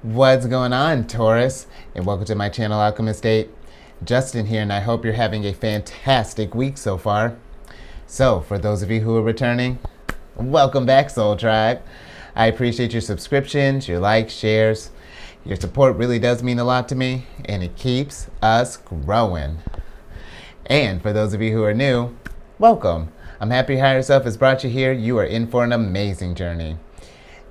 What's going on, Taurus? And welcome to my channel, Alchemist. Justin here, and I hope you're having a fantastic week so far. So, for those of you who are returning, welcome back, Soul Tribe. I appreciate your subscriptions, your likes, shares. Your support really does mean a lot to me, and it keeps us growing. And for those of you who are new, welcome. I'm happy Higher Self has brought you here. You are in for an amazing journey.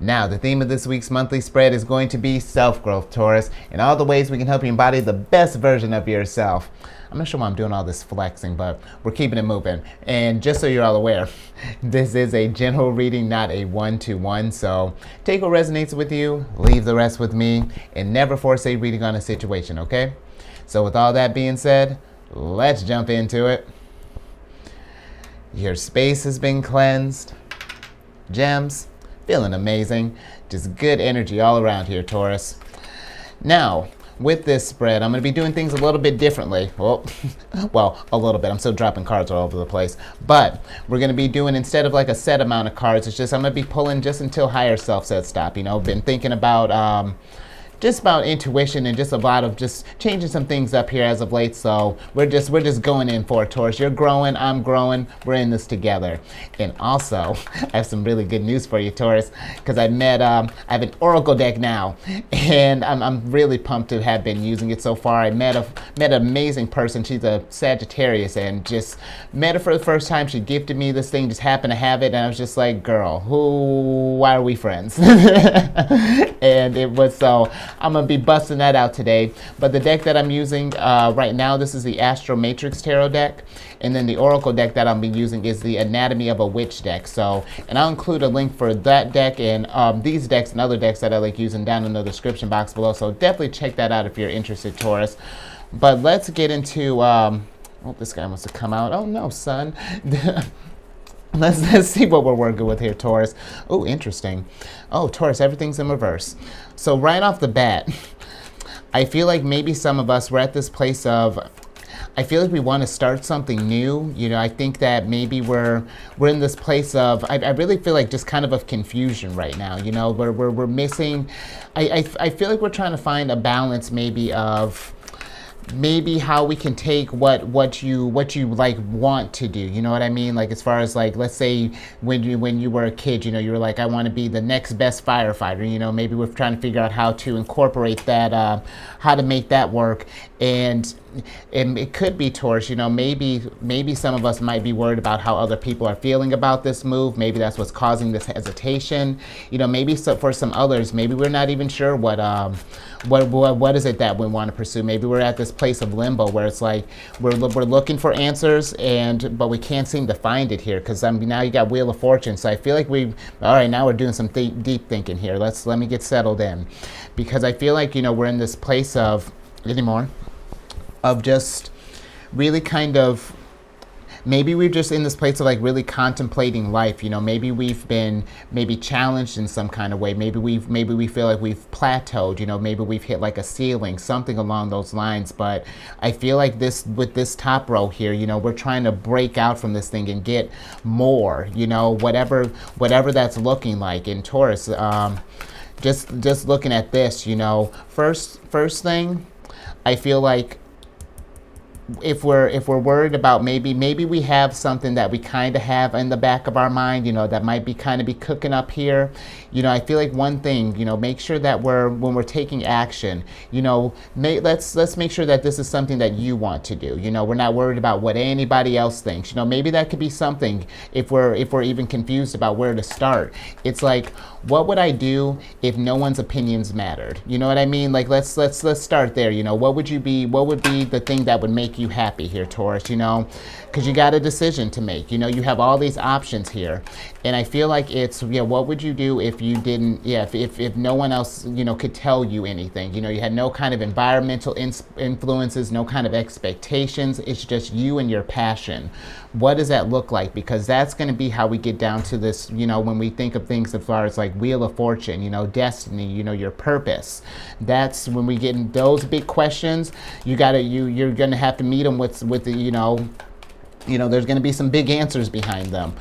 Now, the theme of this week's monthly spread is going to be self-growth, Taurus, and all the ways we can help you embody the best version of yourself. I'm not sure why I'm doing all this flexing, but we're keeping it moving. And just so you're all aware, this is a general reading, not a one-to-one. So take what resonates with you, leave the rest with me, and never force a reading on a situation, okay? So with all that being said, let's jump into it. Your space has been cleansed. Gems. Feeling amazing. Just good energy all around here, Taurus. Now, with this spread, I'm going to be doing things a little bit differently. Well, a little bit. I'm still dropping cards all over the place. But we're going to be doing, instead of like a set amount of cards, it's just I'm going to be pulling just until Higher Self says stop. You know, been thinking about just about intuition and just a lot of just changing some things up here as of late. So we're just going in for it, Taurus. You're growing, I'm growing, we're in this together. And also, I have some really good news for you, Taurus, because I have an Oracle deck now, and I'm really pumped to have been using it so far. I met an amazing person. She's a Sagittarius, and just met her for the first time. She gifted me this thing, just happened to have it, and I was just like, girl, why are we friends? And it was so. I'm going to be busting that out today. But the deck that I'm using right now, this is the Astro Matrix Tarot deck. And then the Oracle deck that I'll be using is the Anatomy of a Witch deck. So, and I'll include a link for that deck and these decks and other decks that I like using down in the description box below. So definitely check that out if you're interested, Taurus. But let's get into, oh, this guy wants to come out. Oh no, son. Let's see what we're working with here, Taurus. Oh, interesting. Oh, Taurus, everything's in reverse. So right off the bat, I feel like maybe some of us, we're at this place of, I feel like we want to start something new. You know, I think that maybe we're in this place of, I really feel like just kind of confusion right now. You know, we're missing, I feel like we're trying to find a balance maybe of, maybe how we can take what you like want to do, you know what I mean? Like as far as like, let's say when you were a kid, you know, you were like, I want to be the next best firefighter, you know, maybe we're trying to figure out how to incorporate that, how to make that work. And it could be, Taurus, you know, maybe some of us might be worried about how other people are feeling about this move. Maybe that's what's causing this hesitation. You know, maybe for some others, maybe we're not even sure what is it that we want to pursue. Maybe we're at this place of limbo where it's like we're looking for answers, but we can't seem to find it here, because now you got Wheel of Fortune. So I feel like all right, now we're doing some deep thinking here. Let me get settled in, because I feel like, you know, we're in this place of just really kind of, maybe we're just in this place of like really contemplating life. You know, maybe we've been challenged in some kind of way. Maybe we feel like we've plateaued, you know, maybe we've hit like a ceiling, something along those lines. But I feel like with this top row here, you know, we're trying to break out from this thing and get more, you know, whatever that's looking like. In Taurus, just looking at this, you know, first thing, I feel like if we're worried about maybe we have something that we kind of have in the back of our mind, you know, that might be kind of be cooking up here. You know, I feel like one thing, you know, make sure that when we're taking action, you know, let's make sure that this is something that you want to do. You know, we're not worried about what anybody else thinks. You know, maybe that could be something if we're even confused about where to start. It's like, what would I do if no one's opinions mattered? You know what I mean? Like let's start there. You know, what would be the thing that would make you happy here, Taurus? You know, because you got a decision to make. You know, you have all these options here, and I feel like it's, yeah, what would you do if you didn't, yeah, if no one else, you know, could tell you anything? You know, you had no kind of environmental influences, no kind of expectations. It's just you and your passion. What does that look like? Because that's going to be how we get down to this, you know, when we think of things as far as like Wheel of Fortune, you know, destiny, you know, your purpose. That's when we get in those big questions. You're going to have to meet them with the, you know, there's going to be some big answers behind them.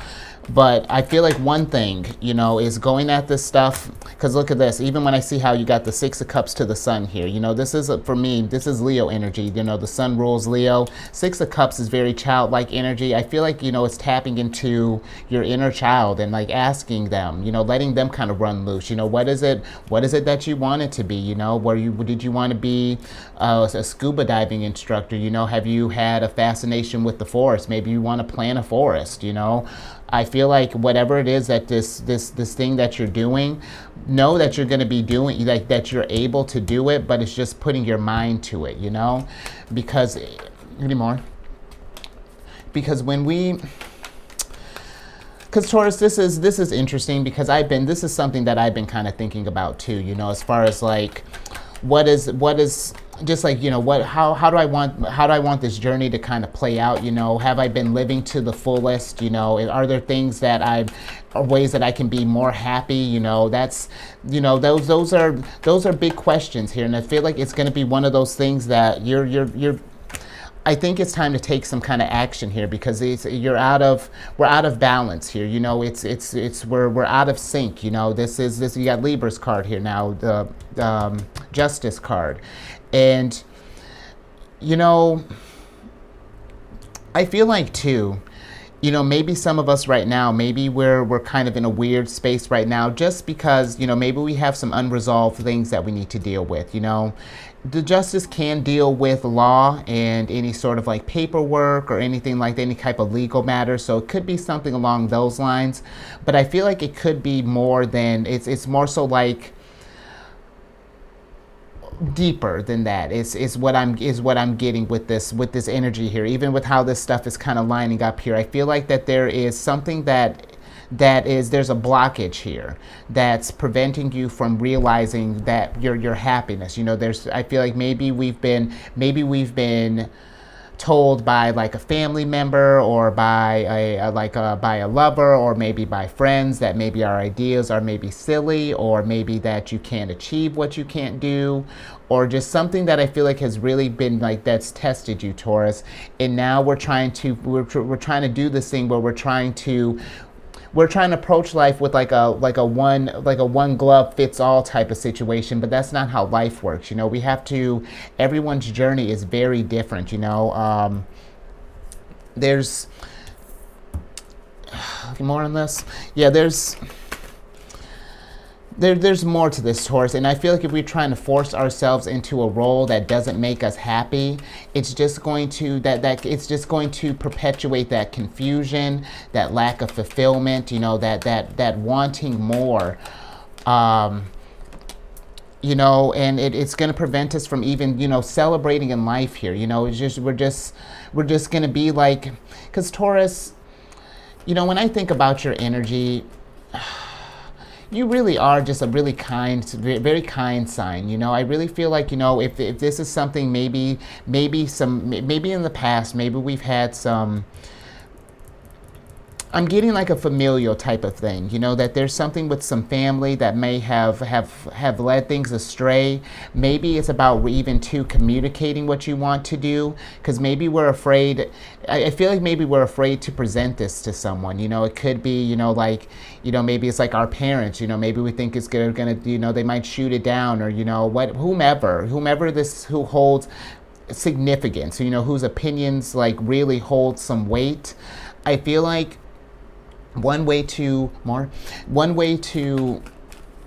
But I feel like one thing, you know, is going at this stuff, because look at this, even when I see how you got the Six of Cups to the Sun here, you know, this is, for me, this is Leo energy. You know, the Sun rules Leo. Six of Cups is very childlike energy. I feel like, you know, it's tapping into your inner child and like asking them, you know, letting them kind of run loose. You know, what is it that you want it to be? You know, did you want to be a scuba diving instructor? You know, have you had a fascination with the forest? Maybe you want to plant a forest, you know? I feel like whatever it is that this thing that you're doing, know that you're going to be doing, like that you're able to do it, but it's just putting your mind to it, you know? Because anymore. Because because Taurus, this is interesting, because this is something that I've been kind of thinking about too, you know, as far as like what is just like, you know, how do I want this journey to kind of play out? You know, have I been living to the fullest? You know, are there things that are ways that I can be more happy? You know, that's, you know, those are big questions here, and I feel like it's going to be one of those things that you're I think it's time to take some kind of action here, because we're out of balance here. You know, we're out of sync. You know, this you got Libra's card here now, the Justice card, and you know, I feel like too, you know, maybe some of us right now, maybe we're kind of in a weird space right now, just because, you know, maybe we have some unresolved things that we need to deal with. You know, the Justice can deal with law and any sort of like paperwork or anything like that, any type of legal matter. So it could be something along those lines, but I feel like it could be more than it's more so like deeper than that is what I'm getting with this energy here. Even with how this stuff is kind of lining up here, I feel like that there is something there's a blockage here that's preventing you from realizing that your happiness. You know, I feel like maybe we've been told by like a family member, or by a lover, or maybe by friends, that maybe our ideas are maybe silly, or maybe that you can't achieve what you can't do, or just something that I feel like has really been like that's tested you, Taurus. And now we're trying to do this thing where we're trying to approach life with like a one glove fits all type of situation, but that's not how life works. You know, everyone's journey is very different. You know, there's more on this. Yeah, there's more to this, Taurus, and I feel like if we're trying to force ourselves into a role that doesn't make us happy, it's just going to perpetuate that confusion, that lack of fulfillment, you know, that wanting more, you know, and it's going to prevent us from even, you know, celebrating in life here. You know, we're just going to be like, because Taurus, you know, when I think about your energy, you really are just a really kind, very kind sign. You know, I really feel like, you know, if this is something, maybe in the past, maybe we've had some, I'm getting like a familial type of thing, you know, that there's something with some family that may have led things astray. Maybe it's about even communicating what you want to do, because maybe we're afraid. I feel like maybe we're afraid to present this to someone. You know, it could be, you know, like, you know, maybe it's like our parents. You know, maybe we think it's gonna, you know, they might shoot it down, or, you know, whomever who holds significance, you know, whose opinions like really hold some weight. I feel like one way to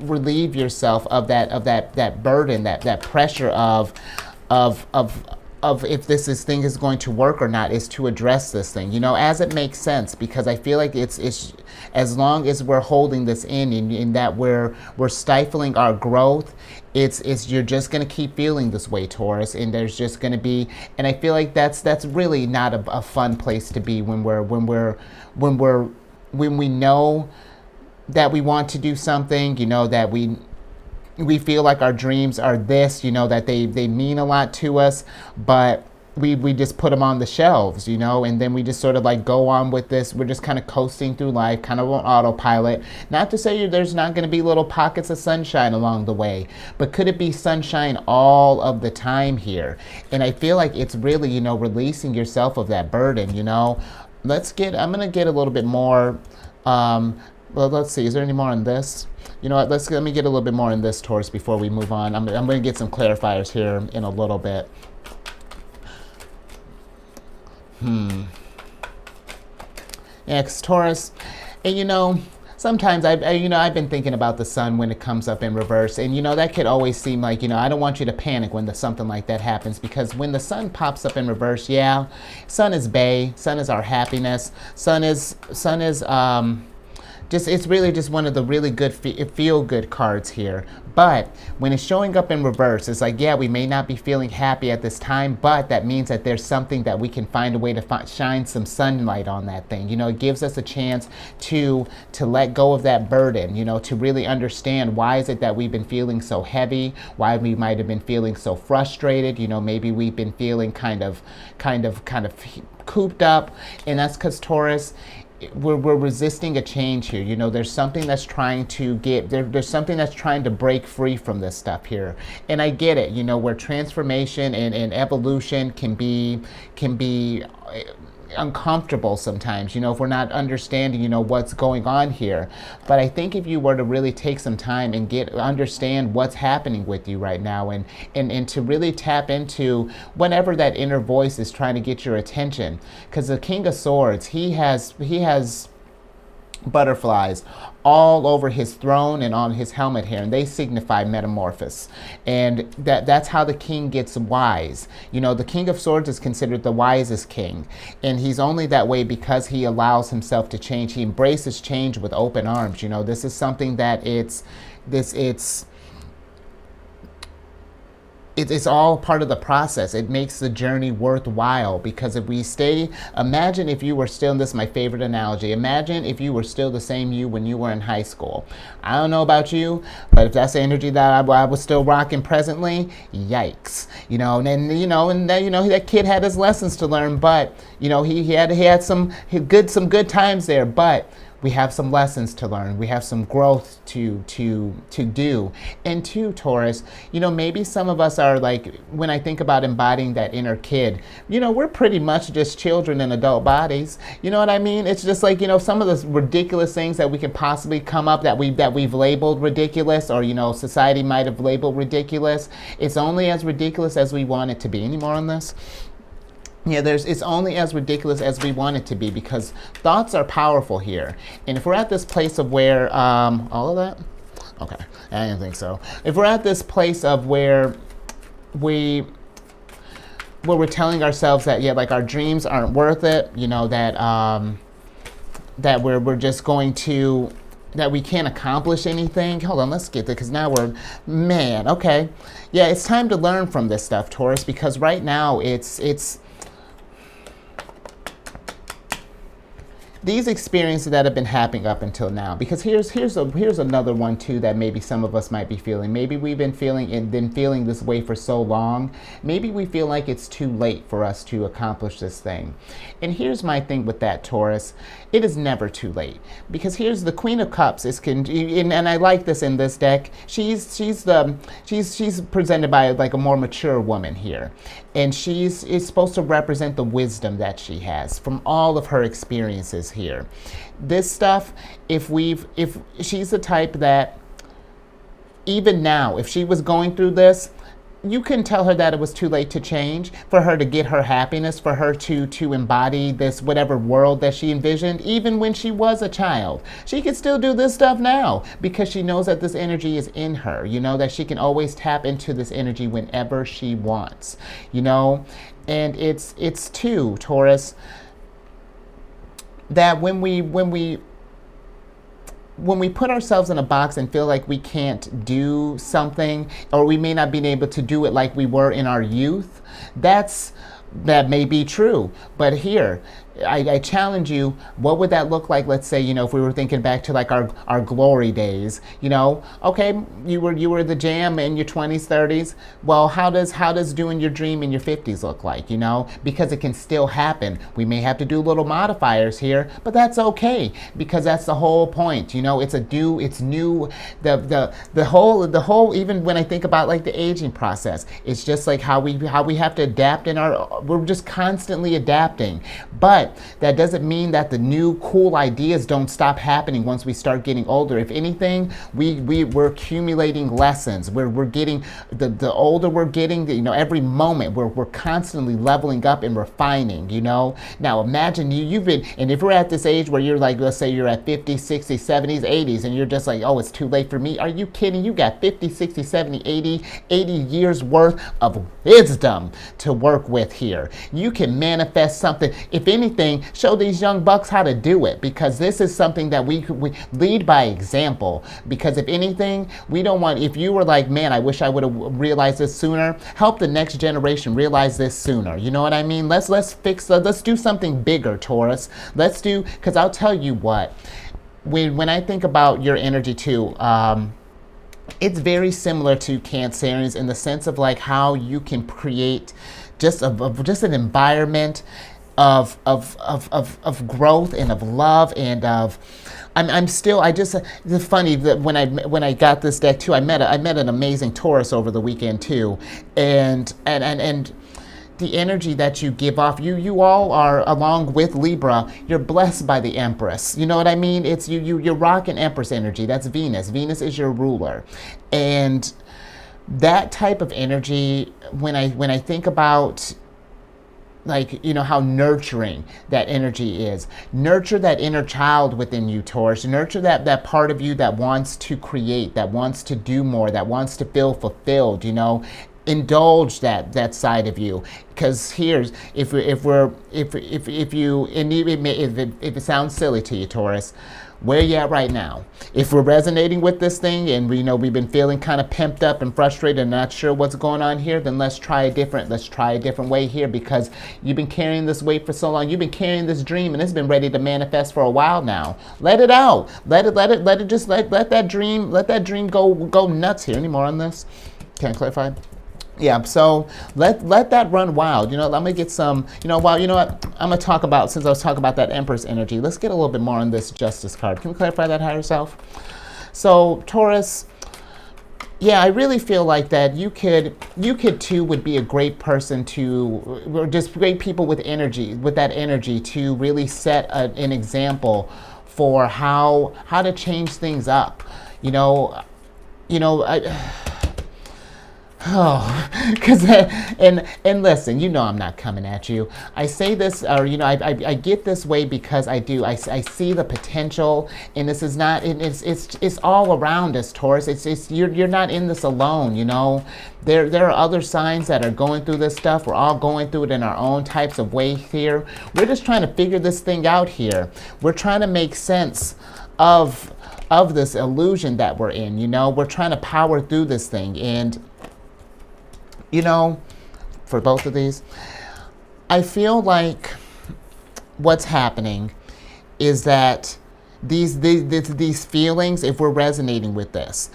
relieve yourself of that burden, that pressure of if this thing is going to work or not, is to address this thing, you know, as it makes sense. Because I feel like it's as long as we're holding this in that we're stifling our growth, you're just going to keep feeling this way, Taurus, and there's just going to be, and I feel like that's really not a fun place to be when we know that we want to do something, you know, that we feel like our dreams are this, you know, that they mean a lot to us, but we just put them on the shelves, you know, and then we just sort of like go on with this. We're just kind of coasting through life, kind of on autopilot. Not to say there's not going to be little pockets of sunshine along the way, but could it be sunshine all of the time here? And I feel like it's really, you know, releasing yourself of that burden, you know. I'm going to get a little bit more Well, let's see. Is there any more on this? You know what? Let me get a little bit more on this, Taurus, before we move on. I'm going to get some clarifiers here in a little bit. Yeah, 'cause Taurus, and sometimes I've been thinking about the sun when it comes up in reverse, and that could always seem like I don't want you to panic when something like that happens, because when the sun pops up in reverse, yeah, sun is bay, sun is our happiness, sun is just, it's really just one of the really good feel good cards here. But when it's showing up in reverse, it's like, yeah, we may not be feeling happy at this time, but that means that there's something that we can find a way to shine some sunlight on that thing. It gives us a chance to let go of that burden, to really understand why is it that we've been feeling so heavy, why we might have been feeling so frustrated. Maybe we've been feeling kind of cooped up, and that's because Taurus, we're resisting a change here. There's something that's trying to there's something that's trying to break free from this stuff here. And I get it, where transformation and evolution can be uncomfortable sometimes, if we're not understanding, what's going on here. But I think if you were to really take some time and understand what's happening with you right now, and to really tap into whenever that inner voice is trying to get your attention, because the King of Swords, he has butterflies all over his throne and on his helmet here, and they signify metamorphosis. And that's how the king gets wise. The King of Swords is considered the wisest king, and he's only that way because he allows himself to change. He embraces change with open arms. This is something that it's all part of the process. It makes the journey worthwhile, because if we imagine if you were still, and this is my favorite analogy, imagine if you were still the same you when you were in high school. I don't know about you, but if that's the energy that I was still rocking presently, yikes. That kid had his lessons to learn, but he had some good times there, but we have some lessons to learn. We have some growth to do. And two, Taurus, maybe some of us are like, when I think about embodying that inner kid, we're pretty much just children in adult bodies. You know what I mean? It's just like, some of the ridiculous things that we could possibly come up that we've labeled ridiculous, or, society might have labeled ridiculous. It's only as ridiculous as we want it to be. Any more on this? Yeah, it's only as ridiculous as we want it to be, because thoughts are powerful here. And if we're at this place of where, all of that? Okay, I didn't think so. If we're at this place of where we're telling ourselves that, yeah, like our dreams aren't worth it, that we're just going to, that we can't accomplish anything. Hold on, let's get there, because now okay. Yeah, it's time to learn from this stuff, Taurus, because right now it's these experiences that have been happening up until now, because here's another one too that maybe some of us might be feeling. Maybe we've been feeling this way for so long. Maybe we feel like it's too late for us to accomplish this thing. And here's my thing with that, Taurus. It is never too late, because here's the Queen of Cups and I like this in this deck. She's presented by like a more mature woman here, and is supposed to represent the wisdom that she has from all of her experiences here. This stuff, if she's the type that even now, if she was going through this, you couldn't tell her that it was too late to change, for her to get her happiness, for her to embody this whatever world that she envisioned, even when she was a child. She can still do this stuff now, because she knows that this energy is in her, that she can always tap into this energy whenever she wants, And it's too, Taurus, that when we put ourselves in a box and feel like we can't do something, or we may not be able to do it like we were in our youth, that may be true. But here, I challenge you, what would that look like? Let's say, if we were thinking back to like our glory days, okay, you were the jam in your 20s, 30s. Well, how does doing your dream in your 50s look like, because it can still happen. We may have to do little modifiers here, but that's okay, because that's the whole point. It's new. The whole, even when I think about like the aging process, it's just like how we have to adapt we're just constantly adapting. But what? That doesn't mean that the new cool ideas don't stop happening once we start getting older. If anything, we're accumulating lessons. We're getting, the older we're getting, you know, every moment we're constantly leveling up and refining, you know. Now imagine you've been, and if we're at this age where you're like, let's say you're at 50, 60, 70s, 80s, and you're just like, oh, it's too late for me. Are you kidding? You got 50, 60, 70, 80 years worth of wisdom to work with here. You can manifest something. If anything, show these young bucks how to do it, because this is something that we lead by example. Because if anything, we don't want, if you were like, man, I wish I would have realized this sooner, help the next generation realize this sooner. You know what I mean? Let's do something bigger, Taurus. Let's do, because I'll tell you what, when I think about your energy too, it's very similar to Cancerians in the sense of like how you can create just an environment of growth and of love and of, it's funny that when I got this deck too, I met an amazing Taurus over the weekend too, and the energy that you give off, you all are, along with Libra, you're blessed by the Empress. You know what I mean? It's you're rocking Empress energy. That's Venus. Venus is your ruler. And that type of energy, when I think about, like, you know, how nurturing that energy is. Nurture that inner child within you, Taurus. Nurture that part of you that wants to create, that wants to do more, that wants to feel fulfilled, you know. Indulge that side of you, because here's, if it sounds silly to you, Taurus, where you at right now? If we're resonating with this thing and we know we've been feeling kind of pimped up and frustrated and not sure what's going on here, then let's try a different way here, because you've been carrying this weight for so long. You've been carrying this dream and it's been ready to manifest for a while now. Let it out. Let that dream go nuts here. Any more on this? Can I clarify? Yeah, so let that run wild. You know, let me get some, you know, well, you know what? I'm going to talk about, since I was talking about that Empress energy, let's get a little bit more on this Justice card. Can we clarify that higher self? So, Taurus, yeah, I really feel like that you could too would be a great person to, or just great people with energy, with that energy to really set an example for how to change things up. Oh, because and listen, you know I'm not coming at you. I say this, or you know, I get this way because I see the potential, and this is not. It's all around us, Taurus. You're not in this alone. You know, there are other signs that are going through this stuff. We're all going through it in our own types of ways here. We're just trying to figure this thing out here. We're trying to make sense of this illusion that we're in. You know, we're trying to power through this thing. And you know, for both of these, I feel like what's happening is that these feelings, if we're resonating with this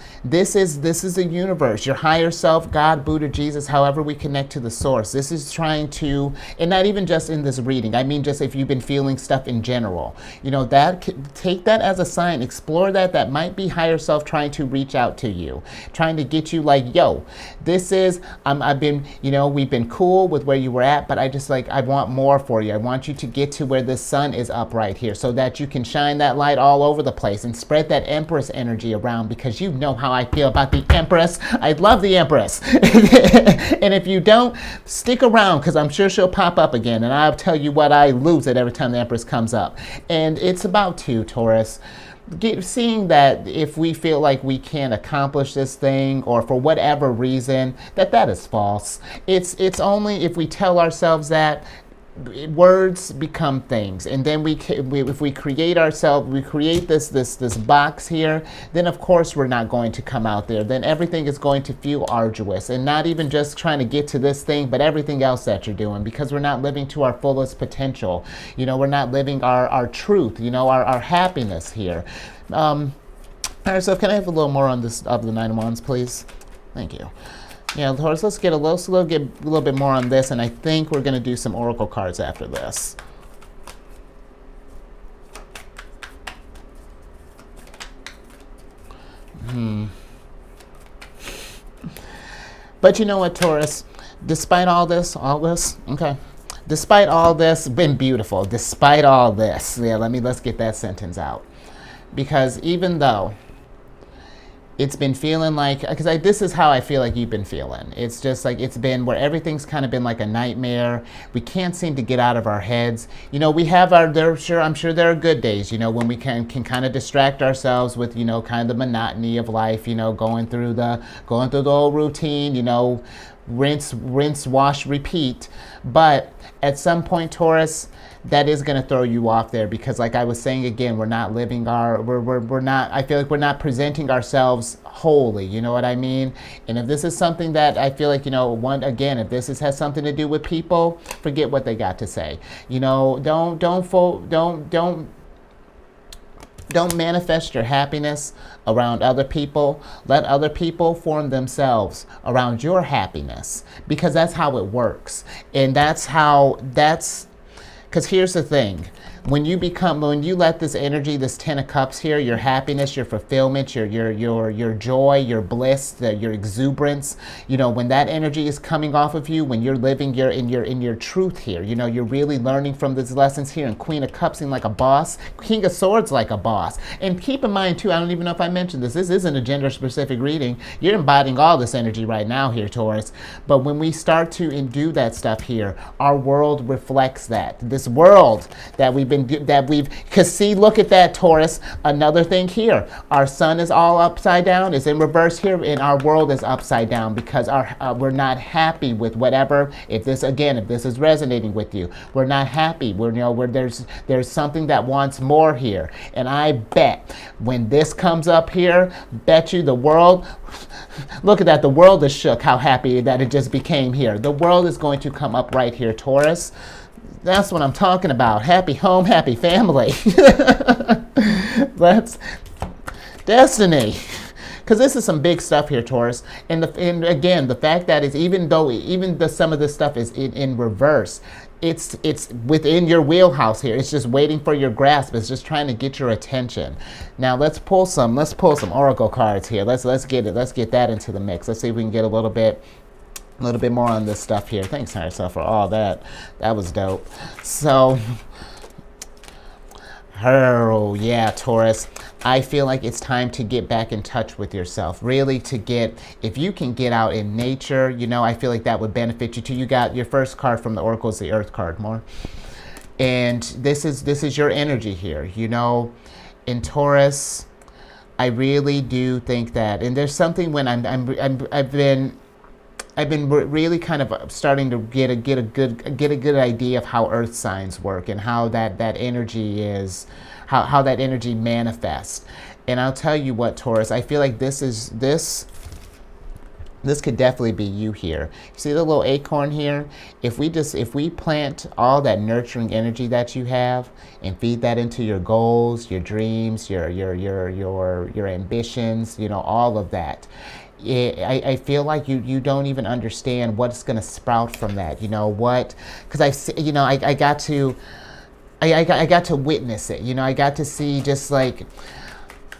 is a universe, your higher self, God, Buddha, Jesus, however we connect to the source. This is trying to, and not even just in this reading, I mean just if you've been feeling stuff in general, you know, take that as a sign, explore that might be higher self trying to reach out to you, trying to get you like, yo, this is, I've been, you know, we've been cool with where you were at, but I want more for you. I want you to get to where the sun is up right here so that you can shine that light all over the place and spread that Empress energy around, because you know how I feel about the Empress. I love the Empress. And if you don't, stick around, because I'm sure she'll pop up again, and I'll tell you what, I lose it every time the Empress comes up. And it's about to, Taurus, seeing that if we feel like we can't accomplish this thing, or for whatever reason, that is false. It's only if we tell ourselves that, words become things, and then if we create ourselves, we create this box here, then of course we're not going to come out there. Then everything is going to feel arduous, and not even just trying to get to this thing, but everything else that you're doing, because we're not living to our fullest potential. You know, we're not living our truth, you know, our happiness here. All right, so can I have a little more on this of the Nine of Wands, please? Thank you. Yeah, Taurus, let's get a little bit more on this, and I think we're going to do some oracle cards after this. But you know what, Taurus? Despite all this, okay, Despite all this, been beautiful. Despite all this, yeah. Let's get that sentence out, because even though it's been feeling like, because this is how I feel like you've been feeling. It's just like it's been where everything's kind of been like a nightmare. We can't seem to get out of our heads. You know, we have our I'm sure there are good days, you know, when we can kind of distract ourselves with, you know, kind of the monotony of life, you know, going through the old routine, you know, rinse, wash, repeat. But at some point, Taurus, that is going to throw you off there, because like I was saying again, we're not living we're not, I feel like we're not presenting ourselves wholly, you know what I mean? And if this is something that I feel like, you know, if this has something to do with people, forget what they got to say. You know, don't manifest your happiness around other people. Let other people form themselves around your happiness, because that's how it works. And because here's the thing. When you let this energy, this 10 of cups here, your happiness, your fulfillment, your joy, your bliss, your exuberance, you know, when that energy is coming off of you, when you're living in your truth here, you know, you're really learning from these lessons here. And Queen of Cups seem like a boss, King of Swords like a boss. And keep in mind too, I don't even know if I mentioned this. This isn't a gender specific reading. You're embodying all this energy right now here, Taurus. But when we start to do that stuff here, our world reflects that. This world that because see, look at that, Taurus. Another thing here, our sun is all upside down, is in reverse here, and our world is upside down, because we're not happy with whatever. If this is resonating with you, we're not happy. There's something that wants more here. And I bet when this comes up here, bet you the world, look at that, the world is shook how happy that it just became here. The world is going to come up right here, Taurus. That's what I'm talking about. Happy home, happy family. That's destiny. Because this is some big stuff here, Taurus. And again, the fact that is, even some of this stuff is in reverse, it's within your wheelhouse here. It's just waiting for your grasp. It's just trying to get your attention. Now let's pull some oracle cards here. Let's get that into the mix. Let's see if we can get a little bit more on this stuff here. Thanks, higher self, for all that. That was dope. So, oh yeah, Taurus. I feel like it's time to get back in touch with yourself. Really, if you can get out in nature, you know, I feel like that would benefit you too. You got your first card from the Oracle is the Earth card, more. And this is your energy here, you know. In Taurus, I really do think that, and there's something when I've been really kind of starting to get a good idea of how earth signs work, and how that energy is, how that energy manifests. And I'll tell you what, Taurus, I feel like this could definitely be you here. See the little acorn here? If we plant all that nurturing energy that you have and feed that into your goals, your dreams, your ambitions, you know, all of that, I feel like you don't even understand what's going to sprout from that. You know what? Because I got to witness it. You know, I got to see just like,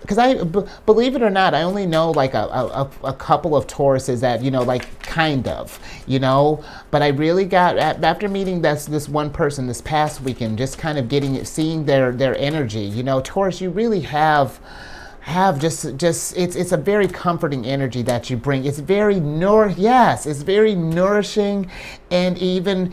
because believe it or not, I only know like a couple of Tauruses that, you know, like kind of, you know, but I really got, after meeting this one person this past weekend, just kind of seeing their energy, you know, Taurus, you really have just it's a very comforting energy that you bring. It's very it's very nourishing. And even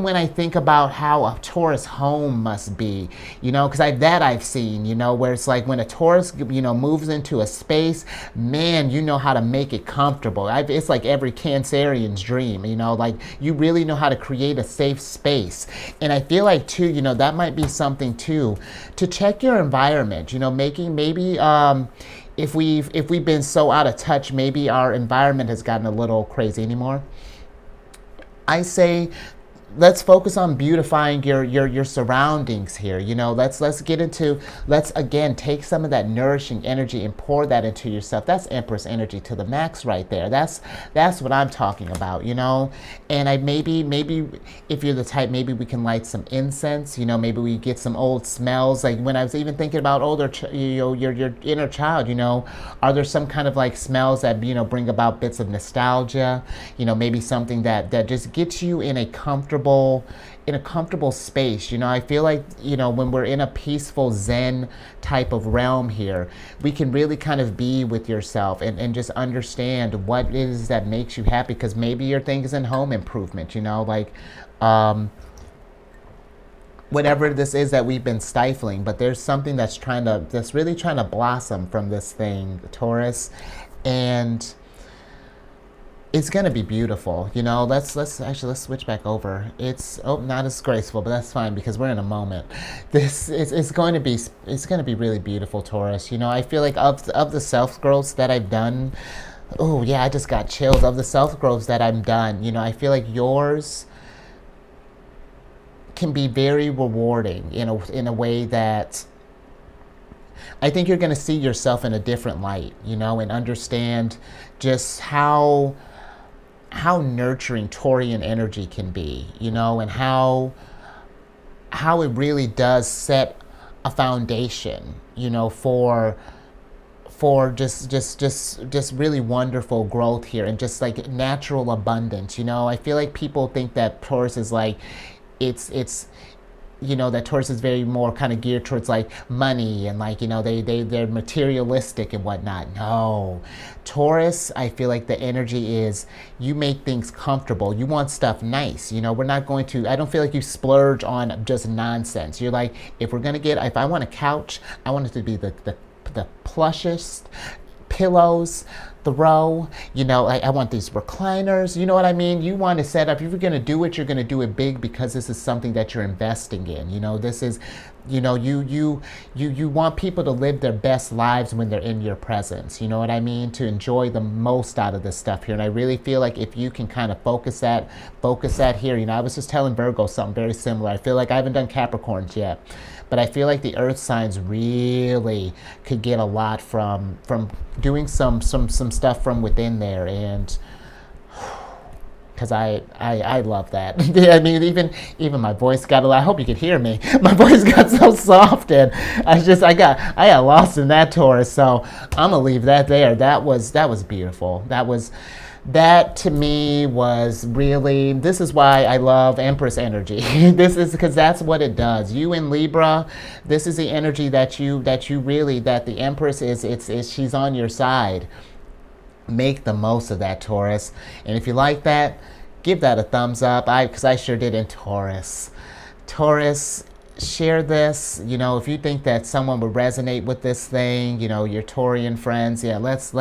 when I think about how a Taurus home must be, you know, because I've seen, you know, where it's like when a Taurus, you know, moves into a space, man, you know how to make it comfortable. It's like every Cancerian's dream, you know, like you really know how to create a safe space. And I feel like too, you know, that might be something too, to check your environment, you know, maybe if we've been so out of touch, maybe our environment has gotten a little crazy anymore. I say, let's focus on beautifying your surroundings here. You know, let's again take some of that nourishing energy and pour that into yourself. That's Empress energy to the max right there. That's what I'm talking about, you know. And maybe if you're the type, maybe we can light some incense, you know, maybe we get some old smells. Like when I was even thinking about your inner child, you know, are there some kind of like smells that, you know, bring about bits of nostalgia, you know, maybe something that just gets you in a comfortable comfortable space. You know, I feel like, you know, when we're in a peaceful Zen type of realm here, we can really kind of be with yourself and just understand what it is that makes you happy, because maybe your thing is in home improvement, you know, like whatever this is that we've been stifling, but there's something that's really trying to blossom from this thing, Taurus, and it's gonna be beautiful. You know, let's switch back over. It's not as graceful, but that's fine because we're in a moment. This is it's going to be really beautiful, Taurus. You know, I feel like of the self growths that I've done. Oh yeah, I just got chills. Of the self growths that I've done, you know, I feel like yours can be very rewarding in a way that I think you're going to see yourself in a different light, you know, and understand just how nurturing Taurian energy can be, you know, and how it really does set a foundation, you know, for just really wonderful growth here, and just like natural abundance. You know, I feel like people think that Taurus is like, it's you know, that Taurus is very more kind of geared towards like money and like, you know, they're materialistic and whatnot. No, Taurus, I feel like the energy is you make things comfortable. You want stuff nice. You know, I don't feel like you splurge on just nonsense. You're like, if I want a couch, I want it to be the plushest pillows, throw, you know, I want these recliners, you know what I mean? You want to set up, if you're going to do it, you're going to do it big, because this is something that you're investing in. You know, this is, you know, you want people to live their best lives when they're in your presence, you know what I mean? To enjoy the most out of this stuff here. And I really feel like if you can kind of focus that here, you know, I was just telling Virgo something very similar. I feel like I haven't done Capricorns yet, but I feel like the earth signs really could get a lot from doing some stuff from within there. And because I love that. I mean, even my voice got a lot. I hope you could hear me. My voice got so soft, and I got lost in that, Taurus. So I'm gonna leave that there. That was beautiful. That to me was really, this is why I love Empress energy. This is because that's what it does. You in Libra, this is the energy that the Empress is she's on your side. Make the most of that, Taurus. And if you like that, give that a thumbs up. Because I sure did in Taurus. Taurus, share this. You know, if you think that someone would resonate with this thing, you know, your Taurian friends, yeah, let's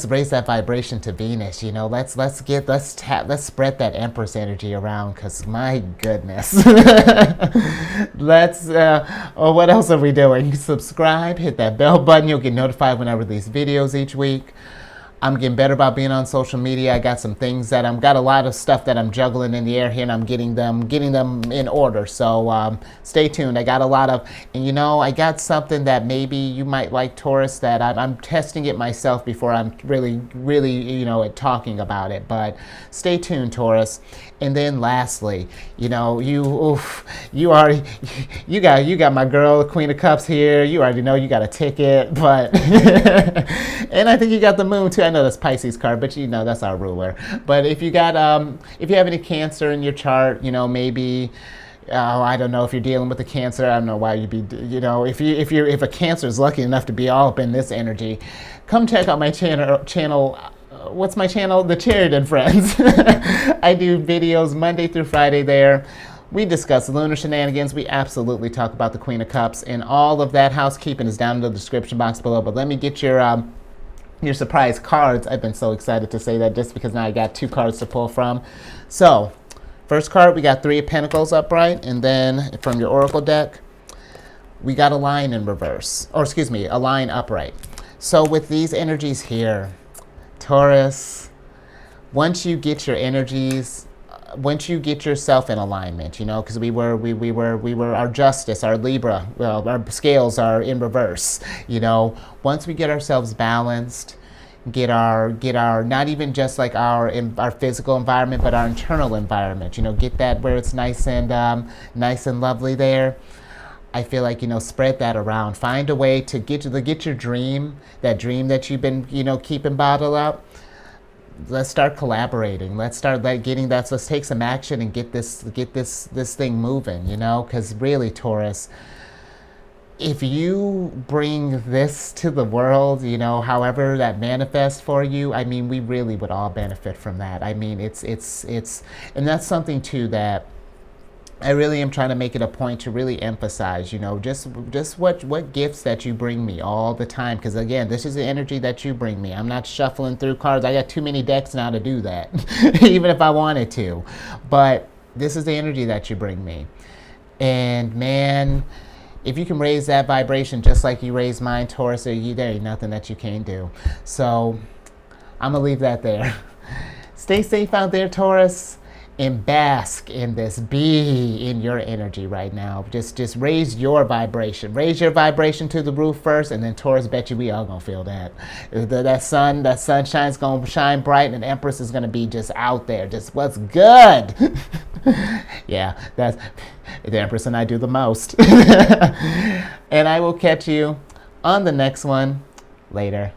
raise that vibration to Venus. You know, let's spread that Empress energy around, because my goodness. What else are we doing? Subscribe, hit that bell button. You'll get notified when I release videos each week. I'm getting better about being on social media. I got some things that got a lot of stuff that I'm juggling in the air here, and I'm getting them in order. So stay tuned. I got a lot of, and you know, I got something that maybe you might like, Taurus, that I'm testing it myself before I'm really, you know, talking about it. But stay tuned, Taurus. And then lastly, you know, you got my girl, the Queen of Cups here. You already know you got a ticket, but and I think you got the Moon too. I know that's Pisces card, but you know that's our ruler. But if you got if you have any Cancer in your chart, you know, maybe I don't know if you're dealing with a Cancer. I don't know why you'd be, you know, if a Cancer is lucky enough to be all up in this energy, come check out my channel. What's my channel? The Sheridan Friends. I do videos Monday through Friday there. We discuss lunar shenanigans. We absolutely talk about the Queen of Cups, and all of that housekeeping is down in the description box below. But let me get your surprise cards. I've been so excited to say that, just because now I got 2 cards to pull from. So, first card, we got 3 of Pentacles upright, and then from your Oracle deck, we got a line in reverse. Or excuse me, a line upright. So with these energies here, Taurus, once you get your energies, once you get yourself in alignment, you know, because we were our justice, our Libra, well, our scales are in reverse, you know. Once we get ourselves balanced, get our not even just like our physical environment, but our internal environment, you know, get that where it's nice and lovely there. I feel like, you know, spread that around. Find a way to get your dream, that dream that you've been, you know, keeping bottled up. let's start collaborating. Let's start getting that. Let's take some action and get this thing moving. Because really, Taurus, if you bring this to the world, however that manifests for you, I mean, we really would all benefit from that. I mean, it's, and that's something too that I really am trying to make it a point to really emphasize, just what gifts that you bring me all the time. Because again, this is the energy that you bring me. I'm not shuffling through cards. I got too many decks now to do that, even if I wanted to. But this is the energy that you bring me. And man, if you can raise that vibration just like you raised mine, Taurus, there ain't nothing that you can't do. So I'm going to leave that there. Stay safe out there, Taurus, and bask in this. Be in your energy right now. Just raise your vibration. Raise your vibration to the roof first, and then Taurus, bet you we all going to feel that. That sunshine's going to shine bright, and Empress is going to be just out there. Just what's good. Yeah, that's the Empress and I do the most. And I will catch you on the next one later.